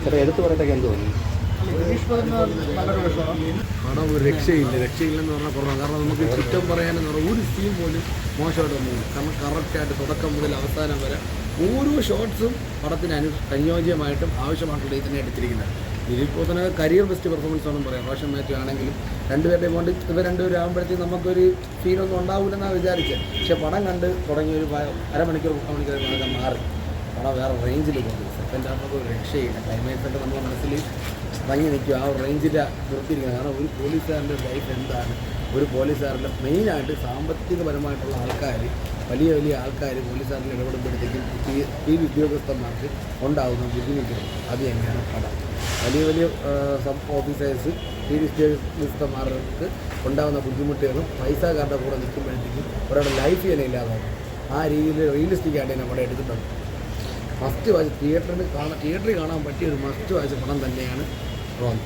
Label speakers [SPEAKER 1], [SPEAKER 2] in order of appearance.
[SPEAKER 1] ചേട്ടാ എടുത്തു പറയത്തൊക്കെ എന്ത് തോന്നി?
[SPEAKER 2] പടം ഒരു രക്ഷയില്ലെന്ന് പറഞ്ഞാൽ കുറവാണ്. കാരണം നമുക്ക് കുറ്റം പറയാനെന്ന് പറഞ്ഞാൽ ഒരു സീൻ പോലും മോശമായിട്ട് വന്നില്ല. കാരണം കറക്റ്റായിട്ട് തുടക്കം മുതൽ അവസാനം വരെ ഓരോ ഷോട്ട്സും പടത്തിന് അനുയോജ്യമായിട്ടും ആവശ്യമായിട്ടുള്ള രീതിയിൽ തന്നെ എടുത്തിരിക്കുന്നത്. ദിലീപ് പോത്തന കരിയർ ബെസ്റ്റ് പെർഫോമൻസ് ആണെന്ന് പറയാം. റോഷൻ മാത്യു ആണെങ്കിലും രണ്ടുപേരുടെയും കൊണ്ട് ഇവർ രണ്ടുപേരും ആകുമ്പോഴത്തേക്കും നമുക്കൊരു ഫീലൊന്നും ഉണ്ടാവില്ലെന്നാണ് വിചാരിച്ചത്. പക്ഷേ പടം കണ്ട് തുടങ്ങിയ ഒരു അരമണിക്കൂർ 3 മണിക്കൂർ മാറി പടം വേറെ റേഞ്ചിൽ പോകുന്നു. സെക്കൻഡ് ഹാഫൊക്കെ ഒരു രക്ഷയില്ല. ക്ലൈമാക്സൊക്കെ നമ്മുടെ മനസ്സിൽ ഭംഗി നിൽക്കും. ആ ഒരു റേഞ്ചിൽ നിർത്തിയിരിക്കുന്നത്. കാരണം ഒരു പോലീസുകാരൻ്റെ ലൈഫ് എന്താണ്, ഒരു പോലീസുകാരൻ്റെ മെയിനായിട്ട് സാമ്പത്തികപരമായിട്ടുള്ള ആൾക്കാർ, വലിയ വലിയ ആൾക്കാർ പോലീസുകാരിൽ ഇടപെടുമ്പോഴത്തേക്കും ഈ ഉദ്യോഗസ്ഥന്മാർക്ക് ഉണ്ടാകുന്ന ബുദ്ധിമുട്ടുകൾ അത് എങ്ങനെയാണ് പടം. വലിയ വലിയ സബ് ഓഫീസേഴ്സ് ഈ ഉദ്യോഗസ്ഥന്മാർക്ക് ഉണ്ടാകുന്ന ബുദ്ധിമുട്ടുകളും പൈസക്കാരുടെ കൂടെ നിൽക്കുമ്പോഴത്തേക്കും ഒരാളുടെ ലൈഫ് തന്നെ ഇല്ലാതാകും. ആ രീതിയിൽ റിയലിസ്റ്റിക് ആയിട്ട് തന്നെ പടം എടുത്തിട്ടുണ്ട്. മസ്റ്റ് വാച്ച് തിയേറ്ററിൽ കാണാൻ പറ്റിയ ഒരു മസ്റ്റ് വാച്ച് പടം തന്നെയാണ് റോം.